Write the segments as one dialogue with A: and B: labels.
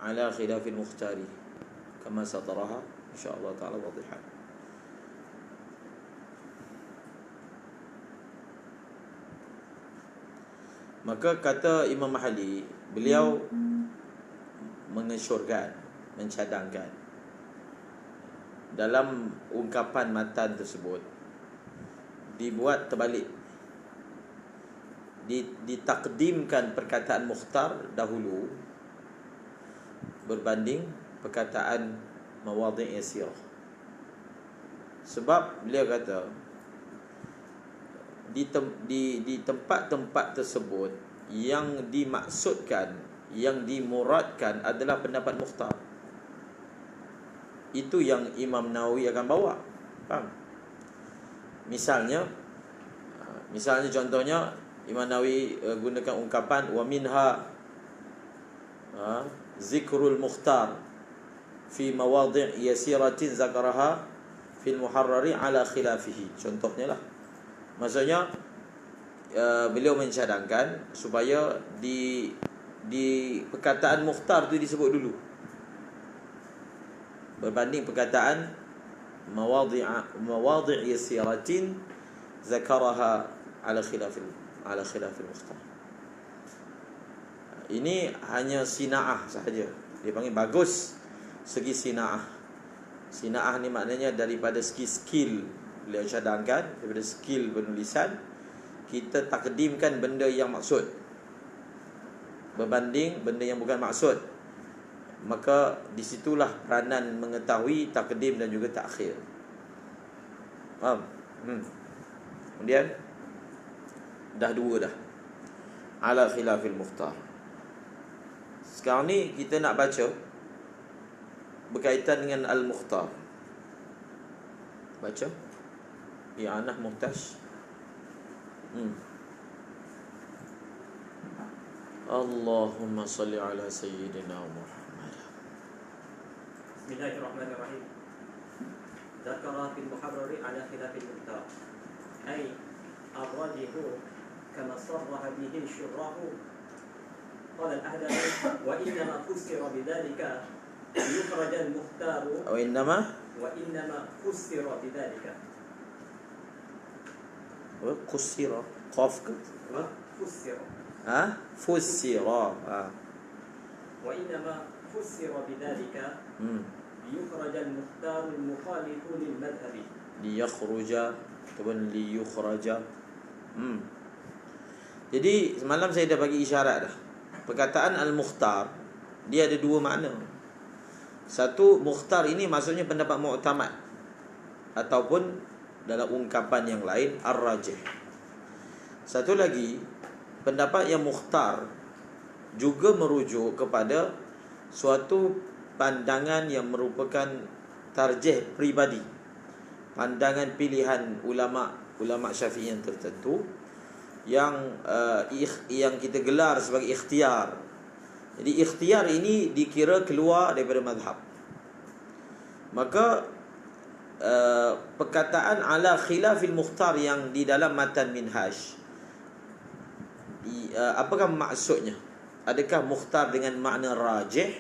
A: ala khilafil mukhtari kama sataraha insyaallah taala wadihan. Maka kata Imam Mahali, beliau mengesyorkan, mencadangkan dalam ungkapan matan tersebut dibuat terbalik, ditakdimkan perkataan mukhtar dahulu berbanding perkataan mawadhi' yasirah. Sebab beliau kata di tempat-tempat tersebut yang dimaksudkan, yang dimuradkan adalah pendapat mukhtar. Itu yang Imam Nawawi akan bawa. Faham? Misalnya contohnya Imam Nawawi gunakan ungkapan wa minha zikrul mukhtar fi mawadhi' yasiratin zakaraha fil muharrari ala khilafihi. Contohnya lah. Maksudnya beliau mencadangkan supaya di perkataan mukhtar tu disebut dulu berbanding perkataan mawadhi' yasiratin zakaraha ala khilafil mukhtar. Ini hanya sina'ah sahaja. Dia panggil bagus segi sina'ah. Sina'ah ni maknanya daripada segi skill. Beliau cadangkan daripada skill penulisan, kita takdimkan benda yang maksud berbanding benda yang bukan maksud. Maka disitulah peranan mengetahui takdim dan juga takhir. Faham? Kemudian dah dua dah. Ala khilafil mukhtar. Sekarang ni kita nak baca berkaitan dengan al-mukhtar. Baca i'anah muhtaj. Allahumma salli ala sayyidina Muhammad.
B: Bismillahirrahmanirrahim. Zakara fil muharrari ala khilafil mukhtar. Ay ar-rajihu kama sarraha bihi syurrahu. Qala al-ahdari wa innama fusira bidzalika yukhraj al-mukhtar
A: Wa innama
B: fusira bidzalika.
A: Qusira qaf
B: fusira.
A: Fusira.
B: Wa innama fusira bidzalika liyukhraj al-mukhtar al-mukhalif lil-madhhabi.
A: Liyakhruja ataupun liyukhraja. Jadi semalam saya dah bagi isyarat dah. Perkataan al-mukhtar dia ada dua makna. Satu, mukhtar ini maksudnya pendapat mu'tamad, ataupun dalam ungkapan yang lain ar-rajih. Satu lagi, pendapat yang mukhtar juga merujuk kepada suatu pandangan yang merupakan tarjih pribadi, pandangan pilihan ulama Syafi'i yang tertentu yang kita gelar sebagai ikhtiar. Jadi ikhtiar ini dikira keluar daripada mazhab. Maka perkataan ala khilafil mukhtar yang di dalam matan minhaj, apakah maksudnya? Adakah mukhtar dengan makna rajih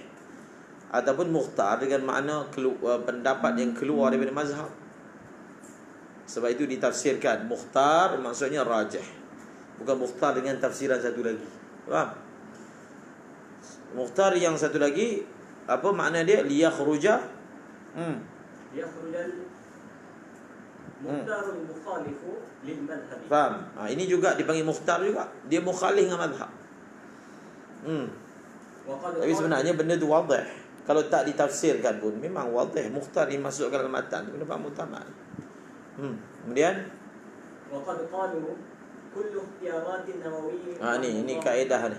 A: ataupun mukhtar dengan makna pendapat yang keluar daripada mazhab? Sebab itu ditafsirkan mukhtar maksudnya rajih, bukan mukhtar dengan tafsiran satu lagi. Faham? Mukhtar yang satu lagi, apa makna dia? Liyakhruja
B: Liyakhrujal mukhtarul mukhalifu lil madhhabi.
A: Faham? Ini juga dipanggil mukhtar juga. Dia mukhalif dengan mazhab. Tapi sebenarnya benda tu wadih. Kalau tak ditafsirkan pun memang wadih. Mukhtar dimasukkan dalam matan. Pendapat mu'tamad. Kemudian
B: waqad qalu kullu ikhtiyaratin nawawi.
A: Ini kaedah ni.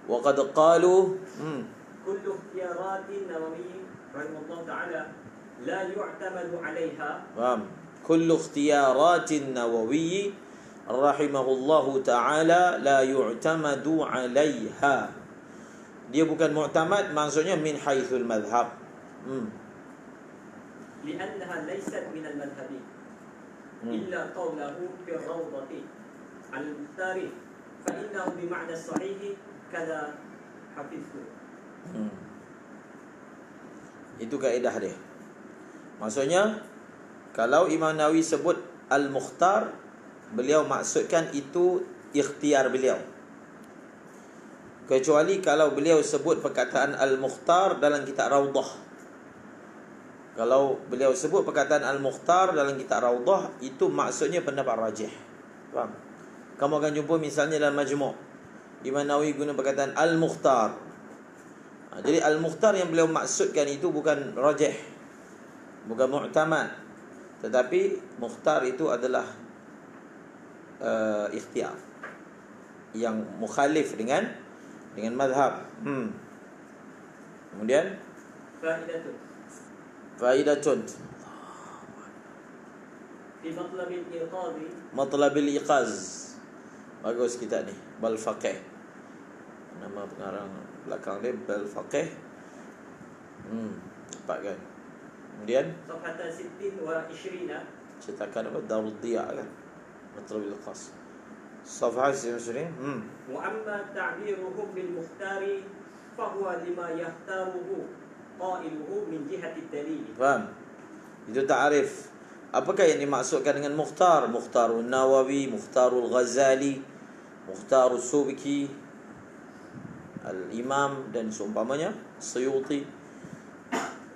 A: Waqad qalu
B: kullu ikhtiyaratin nawawi rahimahullah ta'ala la yu'tamadu 'alayha.
A: Faham? Kullu ikhtiyaratin nawawi rahimahullahu ta'ala la yu'tamadu 'alayha. Dia bukan mu'tamad, maksudnya min haitsul madhhab.
B: Li'annaha laysat min al-madhhabi illa qawluhu fi ar-rawdati al-muhtari fa innahu bi ma'na as-sahih kadha hafizhu.
A: Itu kaedah dia. Maksudnya kalau Imam Nawawi sebut Al-Mukhtar, beliau maksudkan itu ikhtiar beliau. Kecuali kalau beliau sebut perkataan Al-Mukhtar dalam kitab Rawdah. Kalau beliau sebut perkataan Al-Mukhtar dalam kitab Rawdah, itu maksudnya pendapat rajih. Faham? Kamu akan jumpa misalnya dalam Majmu', Imam Nawawi guna perkataan Al-Mukhtar. Jadi Al-Mukhtar yang beliau maksudkan itu bukan rajih, bukan mu'tamad, tetapi Mukhtar itu adalah ikhtiar yang mukhalif dengan mazhab. Kemudian faidatun
B: fi matlabil iqazi.
A: Matlabil iqaz. Bagus kita ni, Bal Faqih. Nama pengarang belakang dia Bal Faqih. Nampak kan? Kemudian
B: Safhatan 60 wa 20.
A: cetakan apa? Darud Diya kan? Matlabil iqaz. Safhah 20.
B: Wa amma ta'biruhum bil mukhtari fa huwa lima yahtaruhu qailuhu min jihati dalil.
A: Faham? Itu ta'arif. Apakah yang dimaksudkan dengan Mukhtar? Mukhtarul Nawawi, Mukhtarul Ghazali, Mukhtarul Subki, Al-Imam dan seumpamanya, Suyuti,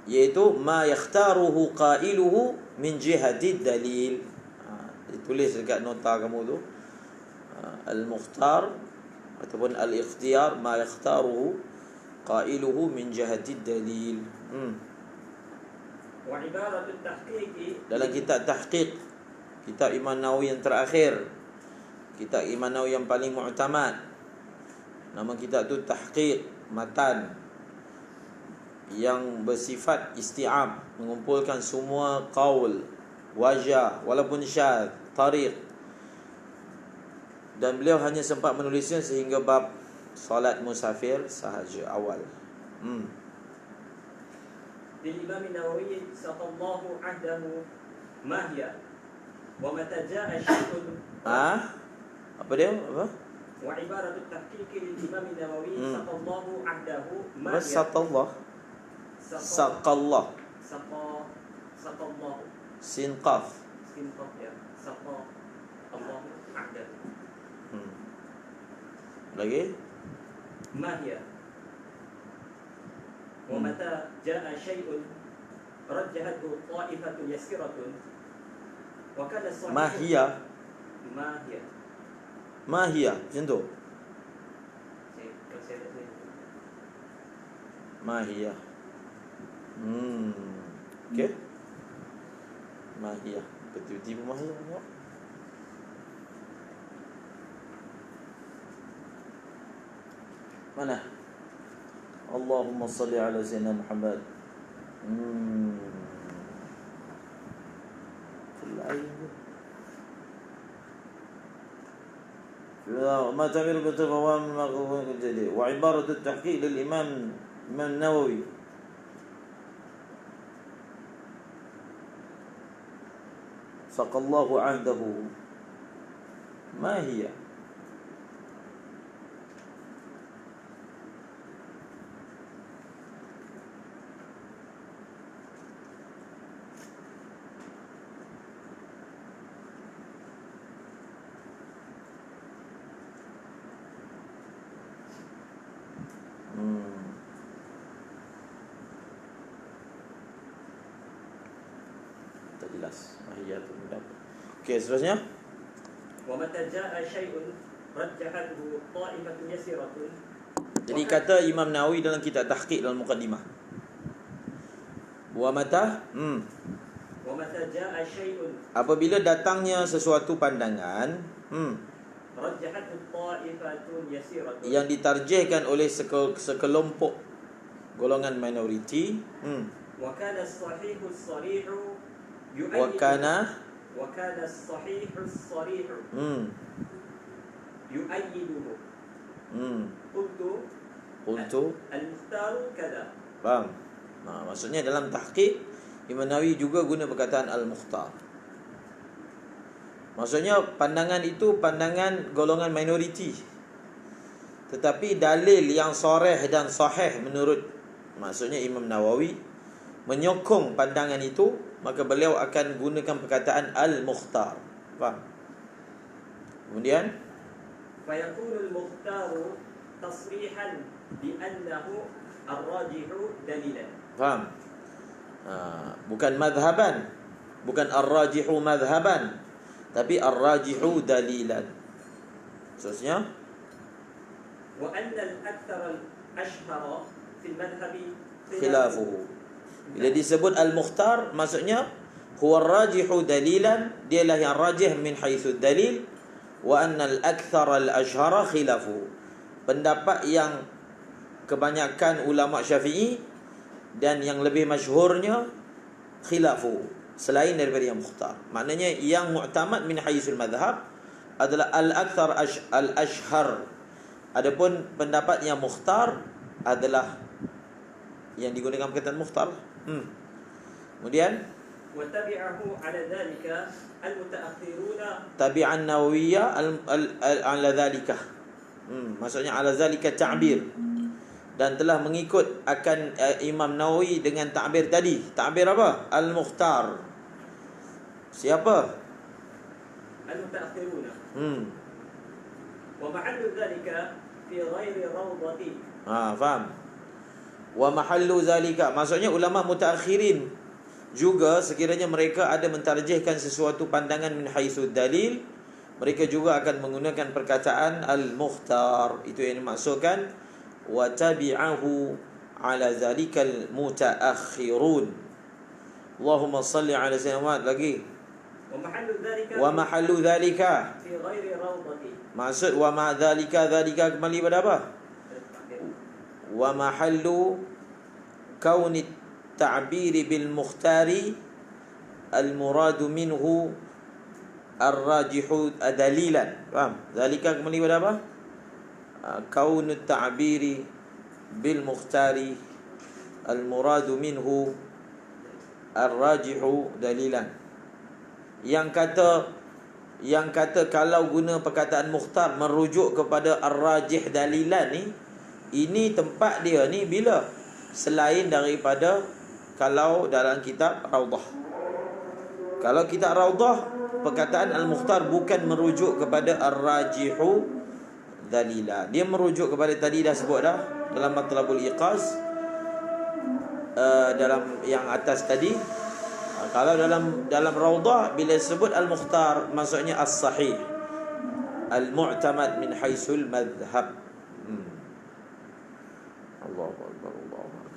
A: yaitu ma yakhtaruhu qailuhu min jihati dalil. Ditulis dekat nota kamu tu, Al-Mukhtar ataupun Al-Ikhtiyar, ma yakhtaruhu qailuhu min jihati dalil.
B: Wa ibaratut tahqiqi,
A: Dalam kitab Tahqiq, kitab Imam Nawawi yang terakhir, kitab Imam Nawawi yang paling mu'tamad, nama kitab tu Tahqiq, matan yang bersifat isti'ab, mengumpulkan semua qaul, wajah, walaupun syadz, tariq. Dan beliau hanya sempat menulisnya sehingga bab solat musafir sahaja awal.
B: للإمام النووي سقى الله عهده ما هي ومتى جاء شيء.
A: Apa dia? Apa?
B: وعبارة التحقيق للإمام النووي سقى الله عهده ما هي.
A: Saqallah. Saqallah.
B: سقى الله
A: Sin qaf.
B: سقى ya سقى الله عهده.
A: Lagi?
B: ما هي ومتى جاء شيء رجحته طائفة يسيرة وكان الصحيح.
A: Mahiyah. Mahiyah, macam tu. Mahiyah. Okey. Mahiyah. Betul-betul mahiyah tengok. Mana? Allahumma salli ala Sayyidina Muhammad. ما تعمل بالتفاهم المغفور الجديد وعبارة التحقيق للإمام النووي سقى الله عهده ما هي؟ Tak jelas. Mahiyatul mudabbir. Okey, seterusnya.
B: ومتى جاء شيء رجحته طائفة يسيرة.
A: Jadi kata Imam Nawawi dalam kitab Tahqiq dalam Muqaddimah. Wa mata
B: ومتى جاء شيء
A: apabila datangnya sesuatu pandangan
B: رجحته طائفة يسيرة
A: yang ditarjihkan oleh sekelompok golongan minoriti,
B: وكان الصحيح الصريح يؤيد. وكان الصحيح الصريح يؤيده.
A: qultu
B: المختار كذا.
A: faham? Maksudnya dalam tahqiq Imam Nawawi juga guna perkataan Al-Mukhtar. Maksudnya pandangan itu pandangan golongan minoriti, tetapi dalil yang sharih dan sahih menurut maksudnya Imam Nawawi menyokong pandangan itu, maka beliau akan gunakan perkataan al-mukhtar. Faham? Kemudian
B: فيكون المختار تصريحا بأنه الراجح دليلا.
A: faham? Bukan madhaban, bukan ar-rajihu madhaban, tapi ar-rajihu dalilan. Maksudnya
B: وأن الأكثر الأشهر في المذهب
A: khilafuhu. Bila disebut al-mukhtar, maksudnya huwa ar-rajihu dalilan, dialah yang rajih min haitsu dalil, wa anna al-akthar al-ashhara khilafuhu. Pendapat yang kebanyakan ulama Syafi'i dan yang lebih masyhurnya khilafu, selain daripada yang mukhtar. Maknanya yang mu'tamad min haitsul madhhab adalah al-akthar al-ashhar. Adapun pendapat yang mukhtar adalah yang digunakan perkataan mukhtar. Kemudian
B: وتبعه على ذلك المتأخرون.
A: tabi'an nawawiyah ala dhalika. Maksudnya ala dhalika ta'bir. Dan telah mengikut akan Imam Nawawi dengan ta'bir tadi. Ta'bir apa? Al-Mukhtar. Siapa?
B: المتأخرون. ومحل ذلك في غير روضة.
A: Faham? Wa mahallu zalika, maksudnya ulama mutaakhirin juga sekiranya mereka ada mentarjihkan sesuatu pandangan min haitsu dalil, mereka juga akan menggunakan perkataan al-mukhtar. Itu yang dimaksudkan wa tabi'ahu ala zalikal mutaakhirun. Allahumma salli ala sayyidina Muhammad. Lagi wa mahallu dhalika
B: fi ghairi rawdati.
A: Maksud wa ma dhalika, dhalika kembali pada apa? Wa mahallu kauni ta'biri bil mukhtari al muradu minhu ar-rajihu dalilan. Faham? Dhalika kembali pada apa? Kaunu ta'biri bil mukhtari al muradu minhu ar-rajihu dalilan. Yang kata kalau guna perkataan mukhtar merujuk kepada ar-rajih dalilan ni, ini tempat dia ni bila? Selain daripada kalau dalam kitab Raudah. Kalau kitab Raudah, perkataan al-mukhtar bukan merujuk kepada ar-rajihu dalila. Dia merujuk kepada, tadi dah sebut dah dalam Matlabul Iqaz, dalam yang atas tadi. Kalau dalam Raudah, bila sebut al-mukhtar, maksudnya as-sahih, al-mu'tamad min haitsul madhhab. Allahu akbar, Allahu akbar.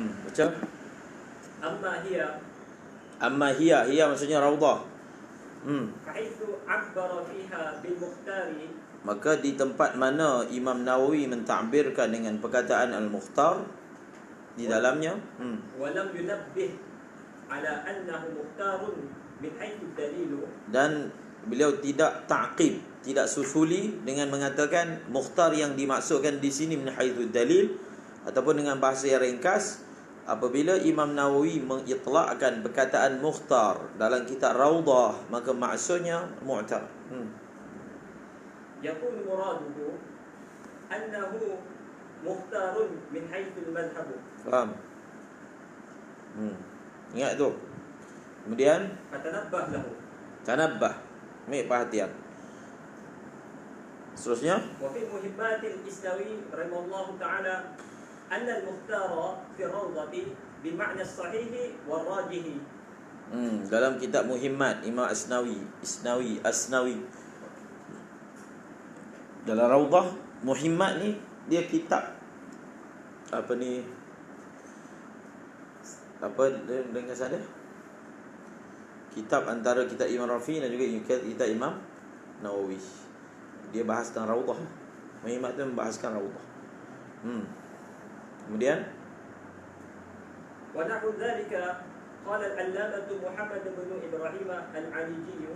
A: Baca.
B: Amma hiya
A: Amma hiya maksudnya raudhah.
B: fahaitsu 'abbara fiha bil mukhtari,
A: Maka di tempat mana Imam Nawawi menta'birkan dengan perkataan Al-Mukhtar di dalamnya,
B: wa lam yunabbih ala annahu mukhtarun min haitsu dalil,
A: dan beliau tidak ta'qib, tidak susuli dengan mengatakan mukhtar yang dimaksudkan di sini min haitsu dalil, ataupun dengan bahasa yang ringkas. Apabila Imam Nawawi mengitlaqkan perkataan mukhtar dalam kitab Raudhah, maka maksudnya mu'tar.
B: yakun muraduhu annahu mukhtarun min haitsu al-madhhab.
A: Faham? Ingat tu. Kemudian
B: Fatanabbah lahu.
A: tanabbah, ambil perhatian. Seterusnya,
B: Wa fi muhimmatil Islawi rahimahullahu ta'ala anna al-mukhtara fi rawdati bima'na as-sahih wal rajih.
A: dalam kitab Muhimmat Imam Asnawi, dalam Raudhah. Muhimmat ni dia kitab apa ni, apa dengan saya, kitab antara kitab Imam Rafi dan juga kitab Imam Nawawi. Dia bahas tentang Raudhah. Muhimmat tu membahaskan Raudhah. Kemudian
B: Wa nahwu dhalika qala al-allamah Muhammad bin Ibrahim al-Aliji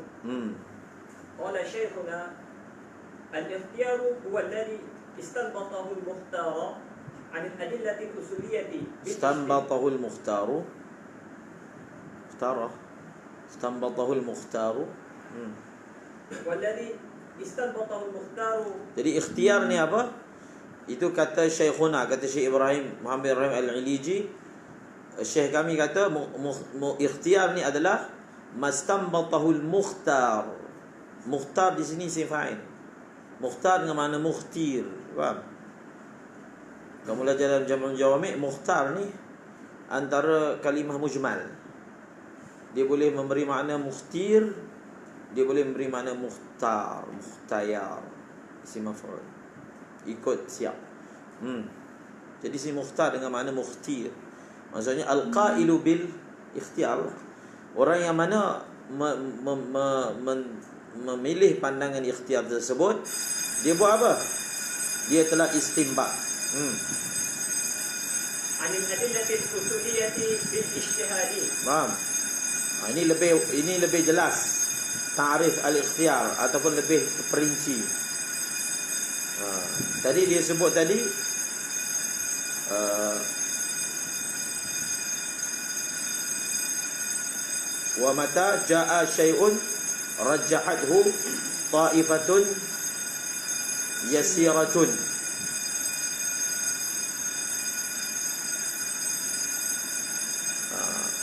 B: qala shaykhuna al-ikhtiyaru huwa alladhi istanbatahu al-mukhtara an al-adillati al-usuliyyati
A: istanbatahu al-mukhtaru, istanbatahu al-mukhtaru.
B: walladhi istanbatahu al-mukhtaru.
A: Jadi ikhtiar ni apa? Itu kata Syekhuna, kata Syekh Ibrahim Muhammad Ibrahim Al-Iliji. Syekh kami kata ikhtiar ni adalah mastanbatahul mukhtar. Mukhtar di sini isim fa'il. Mukhtar dengan makna mukhtir. Faham? Kamu belajar dalam Jam'ul Jawami', mukhtar ni antara kalimah mujmal. Dia boleh memberi makna mukhtir, dia boleh memberi makna mukhtar, mukhtayar, isim maf'ul, ikut siap. Jadi si mukhtar dengan makna mukhtir, maksudnya al-qailu bil ikhtiar. Orang yang mana memilih pandangan ikhtiar tersebut, dia buat apa? Dia telah istinbat.
B: Anil adillati al-usuliyyati bil ijtihadi.
A: Faham? Ini lebih jelas ta'rif al-ikhtiyar ataupun lebih perinci. Tadi dia sebut tadi wa mata jaa syai'un rajjahathu ta'ifatun yasiratun.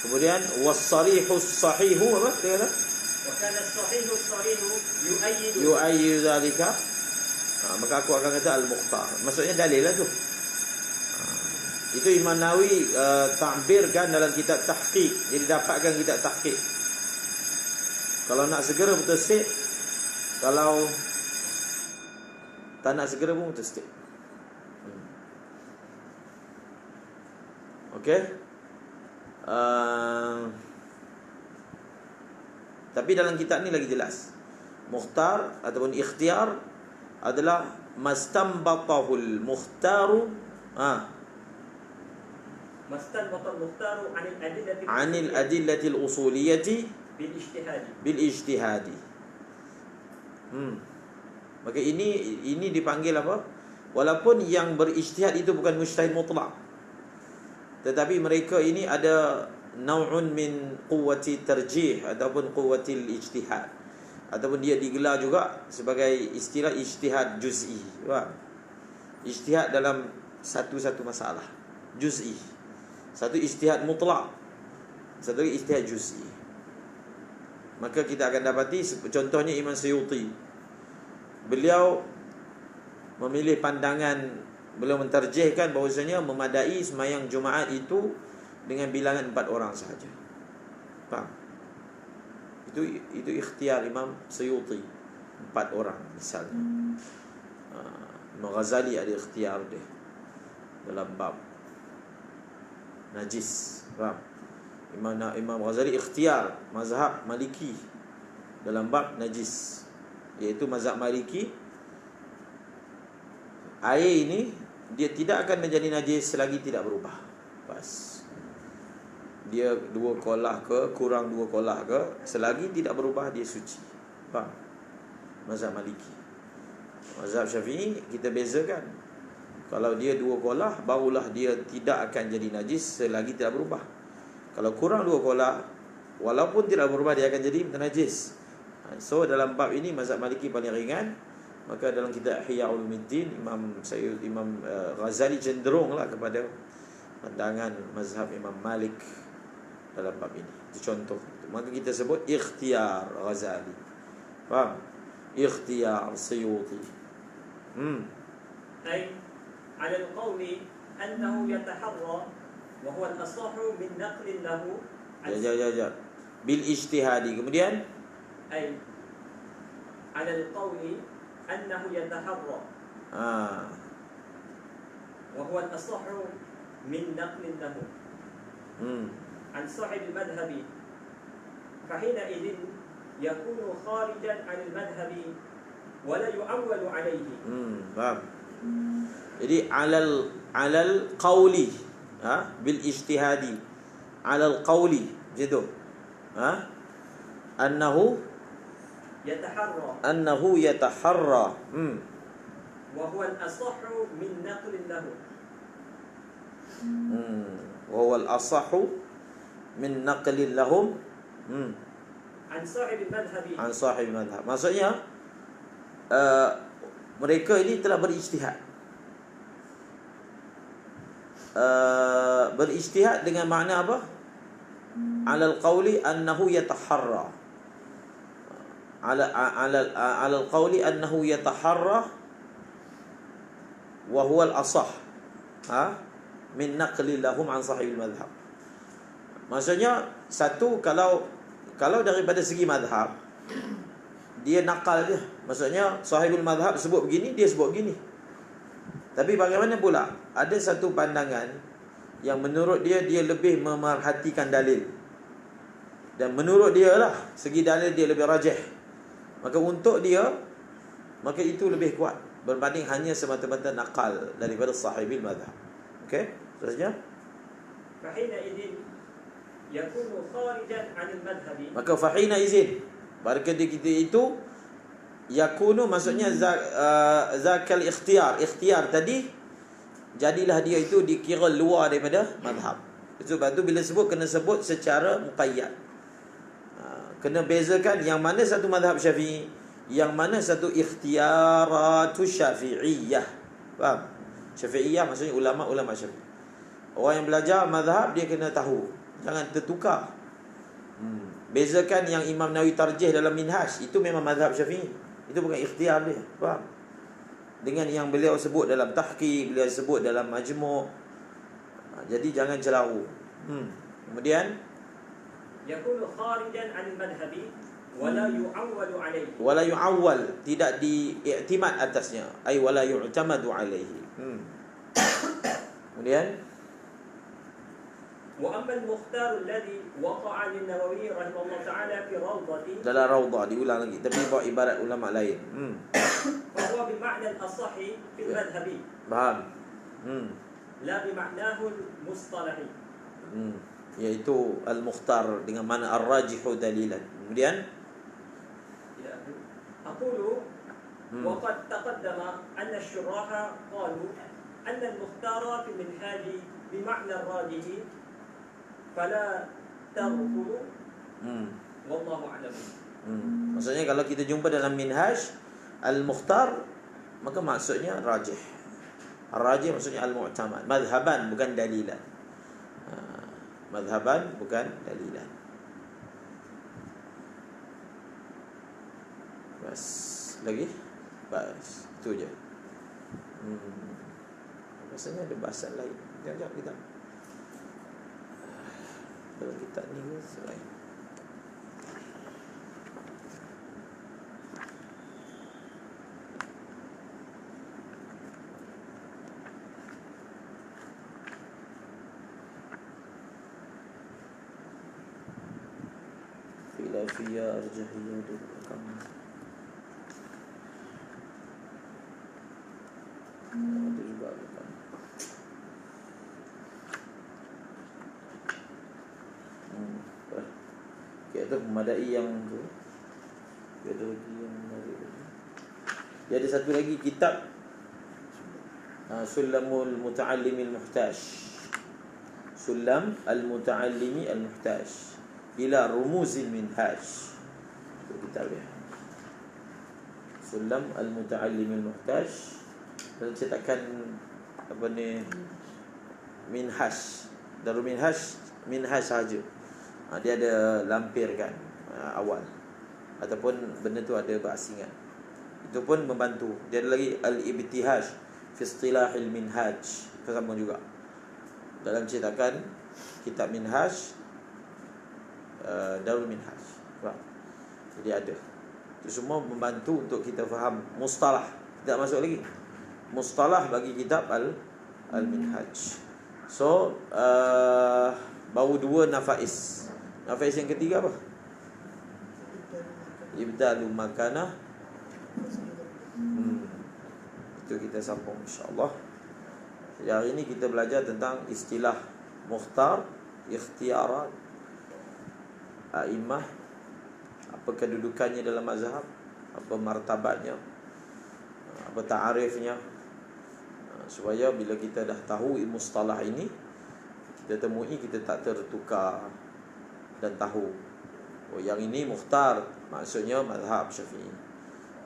A: Kemudian was-sarihus sahihu, apa dia kata?
B: Wa kana as-sahihus sahihu
A: Yu'ayyidu dzalika. Maka aku akan kata al-mukhtar. Maksudnya dalil lah tu. Itu Imam Nawawi ta'birkan dalam kitab tahqiq. Jadi dapatkan kitab tahqiq. Kalau nak segera betul stik. Kalau tak nak segera pun betul stik. Okey. Tapi dalam kitab ni lagi jelas. Mukhtar ataupun ikhtiar adalah mastanbatahul mukhtaru
B: mastanbatal mukhtaru
A: anil adillatil usuliyyati bil ijtihadi. Maka ini dipanggil apa? Walaupun yang berijtihad itu bukan mujtahid mutlak, tetapi mereka ini ada nau'un min quwwati tarjih ataupun quwwatil ijtihad, ataupun dia digelar juga sebagai istilah ijtihad juz'i. Faham? Ijtihad dalam satu-satu masalah juz'i. Satu ijtihad mutlak, satu ijtihad juz'i. Maka kita akan dapati contohnya Imam Suyuti. Beliau memilih pandangan, beliau mentarjihkan bahawasanya memadai sembahyang Jumaat itu dengan bilangan 4 orang sahaja. Faham? Itu ikhtiar Imam Suyuti, 4 orang misalnya. Imam Ghazali ada ikhtiar dia dalam bab najis. Faham? Imam Ghazali ikhtiar mazhab Maliki dalam bab najis, iaitu mazhab Maliki, air ini dia tidak akan menjadi najis selagi tidak berubah. Pas dia 2 kolah ke, kurang 2 kolah ke, selagi tidak berubah dia suci. Faham? Mazhab Maliki. Mazhab Syafi'i kita bezakan. Kalau dia 2 kolah, barulah dia tidak akan jadi najis selagi tidak berubah. Kalau kurang 2 kolah, walaupun tidak berubah, dia akan jadi najis. So dalam bab ini mazhab Maliki paling ringan. Maka dalam kitab Ihya Ulumuddin, Imam Ghazali cenderunglah kepada pandangan mazhab Imam Malik dalam bab ini. Itu contoh. Maka kita sebut ikhtiyar Ghazali. Faham? Ikhtiyar Suyuti.
B: أي على القول أنه يتحرى وهو الأصح من نقل له
A: Ya. Bil ijtihadi. Kemudian
B: أي على القول أنه يتحرى وهو الأصح من نقل له عن صاحب المذهب فحينئذ يكون خارجا عن المذهب ولا يعول عليه.
A: Faham? Jadi alal qawli, bil ijtihadi, alal qawli, gitu. Annahu yataharra
B: وهو الأصح من نقل له.
A: وهو الأصح من نقل لهم
B: عن صاحب المذهب.
A: عن صاحب المذهب. Maksudnya mereka ini telah berijtihad. Berijtihad dengan makna apa? Alal qawli annahu yataharra. Alal qawli annahu yataharra wa huwa al-asah. Min naqli lahum an sahibil madhab. Maksudnya satu, kalau daripada segi madhab dia nakal je. Maksudnya sahibul madhab sebut begini, dia sebut begini. Tapi bagaimana pula ada satu pandangan yang menurut dia lebih memerhatikan dalil, dan menurut dia lah segi dalil dia lebih rajih. Maka untuk dia, maka itu lebih kuat berbanding hanya semata-mata nakal daripada sahibil madhab. Okey, seterusnya.
B: فحينئذ يكون خارجا عن المذهب.
A: Maka fahina izin, pada ketika itu yakunu, maksudnya zakal ikhtiyar tadi, jadilah dia itu dikira luar daripada mazhab. Sebab tu bila sebut, kena sebut secara muqayyad. Kena bezakan yang mana satu mazhab Syafi'i, yang mana satu ikhtiyaratu Syafi'iyah. Faham? Syafi'iyah maksudnya ulama-ulama Syafi'i. Orang yang belajar mazhab dia kena tahu, jangan tertukar. Bezakan yang Imam Nawawi tarjih dalam Minhaj, itu memang mazhab Syafi'i. Itu bukan ikhtiar dia. Faham? Dengan yang beliau sebut dalam Tahqiq, beliau sebut dalam Majmu'. Jadi jangan celaru. Kemudian
B: yakunu kharijan 'anil madhhabi wala yu'awwalu 'alayhi.
A: Wala yu'awwal, tidak diiktimad atasnya. Ai wala yu'tamadu 'alaihi. Kemudian
B: وأما المختار الذي وقع للنووي رحمه الله تعالى في روضة.
A: dalam Rawdah diulang lagi, tapi bawa ibarat ulama lain.
B: فهو بمعنى الأصح في المذهب.
A: Faham?
B: لا بمعناه المصطلحي.
A: Yaitu al-mukhtar dengan mana ar-rajihu dalilan. Kemudian
B: أقول وقد تقدم أن الشراح قالوا أن المختار في المنهاج بمعنى الراجح فلا تغفل والله أعلم.
A: Maksudnya kalau kita jumpa dalam Minhaj al-mukhtar, maka maksudnya rajih. Ar-rajih maksudnya al-mu'tamad, madhaban bukan dalilan. Madhaban bukan dalilan. Bas, lagi? Bas, itu je. Rasanya ada bahasan lain. Sekejap kita. Dalam kitab ni selain. khilafiyah, arjahiyah dan kamu. Ada juga kan. Kita memadai yang tu. Ada lagi yang menarik lagi. Dia ada satu lagi kitab Sulamul Muta'allimil Muhtaj. Sulam Al-Muta'allimi Al-Muhtaj ila Rumuzil Minhaj. Itu kitab dia. Sulam Al-Muta'allimil Muhtaj. Dan cetakan apa ni, Minhaj. Darul Minhaj sahaja. Dia ada lampir kan awal, ataupun benda tu ada berasingan. Itu pun membantu. Dia ada lagi Al-Ibtihaj fi Istilahil Minhaj, sama juga dalam cetakan kitab Minhaj, Darul Minhaj. Jadi ada. Itu semua membantu untuk kita faham mustalah. Tidak masuk lagi mustalah bagi kitab Al-Minhaj. So baru 2 nafais. Nafais yang ketiga apa? Ibdalu makanah. Itu kita sambung insya-Allah. Jadi hari ini kita belajar tentang istilah mukhtar, ikhtiarat, a'immah, apa kedudukannya dalam mazhab, apa martabatnya, apa ta'arifnya, supaya bila kita dah tahu mustalah ini, kita temui, kita tak tertukar dan tahu, oh yang ini mukhtar maksudnya mazhab Syafi'i,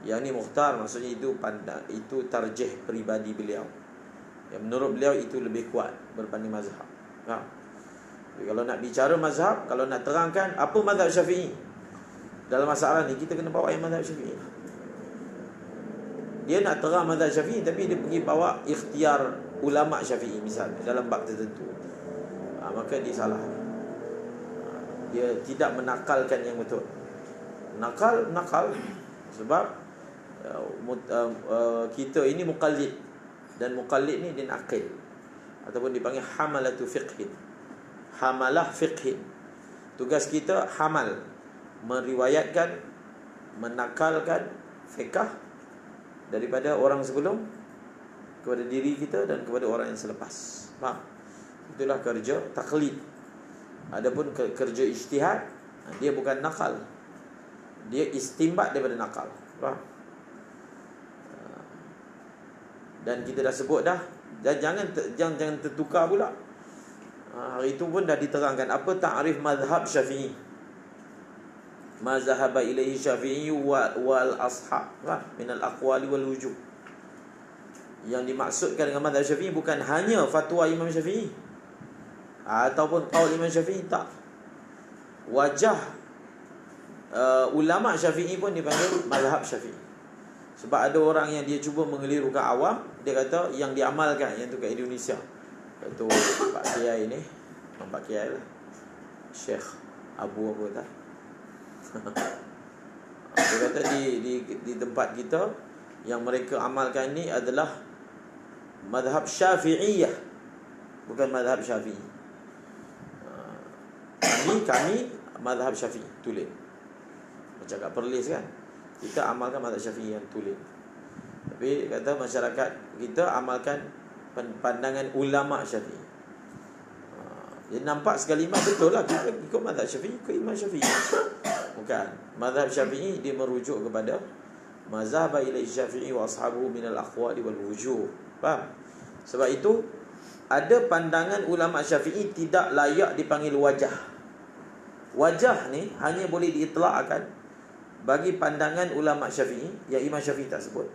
A: yang ini mukhtar maksudnya itu tarjih peribadi beliau, yang menurut beliau itu lebih kuat berbanding mazhab. Jadi kalau nak bicara mazhab, kalau nak terangkan apa mazhab Syafi'i dalam masalah ni, kita kena bawa yang mazhab Syafi'i. Dia nak terang mazhab Syafi'i, tapi dia pergi bawa ikhtiar ulama Syafi'i misalnya dalam bab tertentu, maka dia salah. Dia tidak menakalkan yang betul. Nakal sebab kita ini muqallid, dan muqallid ni dia naqil, ataupun dipanggil hamalatu fiqhin. Hamalah fiqhin. Tugas kita hamal, meriwayatkan, menakalkan fiqh daripada orang sebelum kepada diri kita dan kepada orang yang selepas. Faham? Itulah kerja taklid. Adapun kerja ijtihad, dia bukan nakal, dia istimbat daripada nakal. Faham? Dan kita dah sebut dah, dan jangan tertukar pula. Hari itu pun dah diterangkan apa ta'rif mazhab Syafi'i. Ma zahaba ilaihi Syafi'i wal ashab min al aqwali wal wujub. Yang dimaksudkan dengan mazhab Syafi'i bukan hanya fatwa Imam Syafi'i ataupun qaul Imam Syafi'i, tak. Wajah ulama Syafi'i pun dipanggil mazhab Syafi'i. Sebab ada orang yang dia cuba mengelirukan awam, dia kata yang diamalkan, yang tu kat Indonesia, iaitu Pak Kiai ni, Pak Kiai lah, Syekh Abu apa tak. Dia kata di tempat kita yang mereka amalkan ni adalah mazhab Syafi'iyah, bukan mazhab Syafi'i. Kami mazhab Syafi'i tulis. Macam kat Perlis kan, kita amalkan mazhab Syafi'i yang tulis. Tapi kata masyarakat kita amalkan pandangan ulama Syafi'i. Dia nampak sekali betul lah, kita ikut mazhab Syafi'i, ikut Imam Syafi'i. Bukan. Mazhab Syafi'i dia merujuk kepada mazhab ilaihi Syafi'i wa ashabuhu min al-aqwali wal wujuh. Faham? Sebab itu ada pandangan ulama Syafi'i tidak layak dipanggil wajah. Wajah ni hanya boleh diitlakkan bagi pandangan ulama Syafi'i yang Imam Syafi'i tak sebut.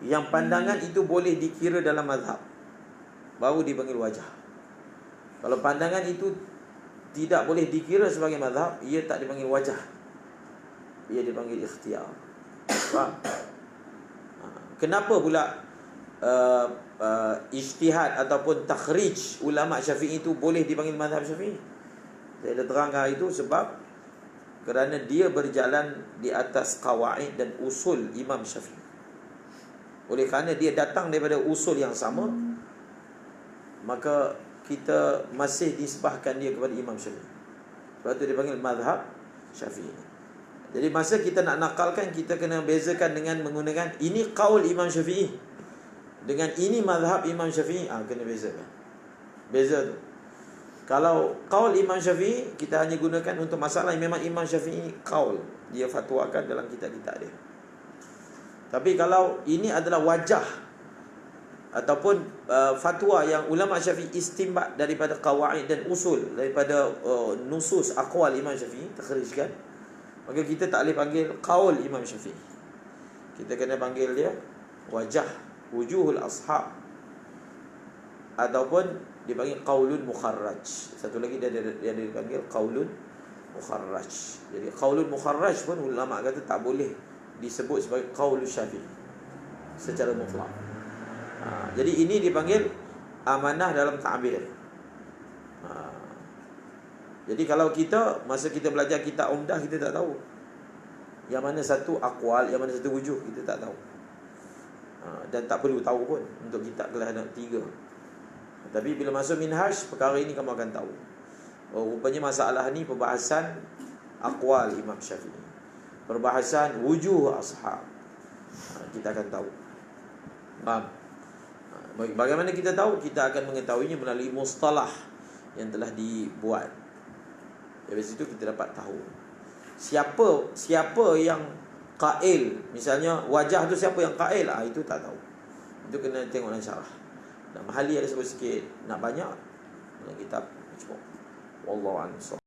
A: Yang pandangan itu boleh dikira dalam mazhab, baru dipanggil wajah. Kalau pandangan itu tidak boleh dikira sebagai mazhab, ia tak dipanggil wajah, ia dipanggil ikhtiar. Faham? Kenapa pula ijtihad ataupun takhrij ulama Syafi'i itu boleh dipanggil mazhab Syafi'i? Saya dah terangkan itu sebab kerana dia berjalan di atas qawaid dan usul Imam Syafi'i. Oleh kerana dia datang daripada usul yang sama, maka kita masih disebahkan dia kepada Imam Syafi'i. Sebab itu dia panggil mazhab Syafi'i. Jadi masa kita nak nakalkan, kita kena bezakan dengan menggunakan ini qaul Imam Syafi'i dengan ini mazhab Imam Syafi'i. Kena bezakan. Beza tu. Kalau qaul Imam Syafi'i, kita hanya gunakan untuk masalah yang memang Imam Syafi'i qaul, dia fatwakan dalam kitab-kitab dia. Tapi kalau ini adalah wajah ataupun fatwa yang ulama Syafi'i istinbat daripada qawaid dan usul, daripada nusus aqwal Imam Syafi'i, takhrijkan, maka kita tak boleh panggil qaul Imam Syafi'i. Kita kena panggil dia wajah, wujuhul ashab, ataupun dipanggil qaulun mukharraj. Satu lagi dia dipanggil qaulun mukharraj. Jadi qaulun mukharraj pun ulama kata tak boleh disebut sebagai qaulul Syafi'i secara mutlak. Jadi ini dipanggil amanah dalam ta'bir. Jadi kalau kita, masa kita belajar kitab Umdah, kita tak tahu yang mana satu aqwal, yang mana satu wujuh, kita tak tahu. Dan tak perlu tahu pun untuk kitab kelas 3. Tapi bila masuk minhaj, perkara ini kamu akan tahu. Rupanya masalah ni perbahasan aqwal Imam Syafi'i, perbahasan wujuh ashab. Kita akan tahu. Faham? Bagaimana kita tahu? Kita akan mengetahuinya melalui mustalah yang telah dibuat. Dari situ kita dapat tahu siapa yang qail. Misalnya wajah tu siapa yang qail, itu tak tahu. Itu kena tengok dalam syarah. Nak mahali ada sebut sikit, nak banyak dalam kitab cukup. Wallahu a'lam.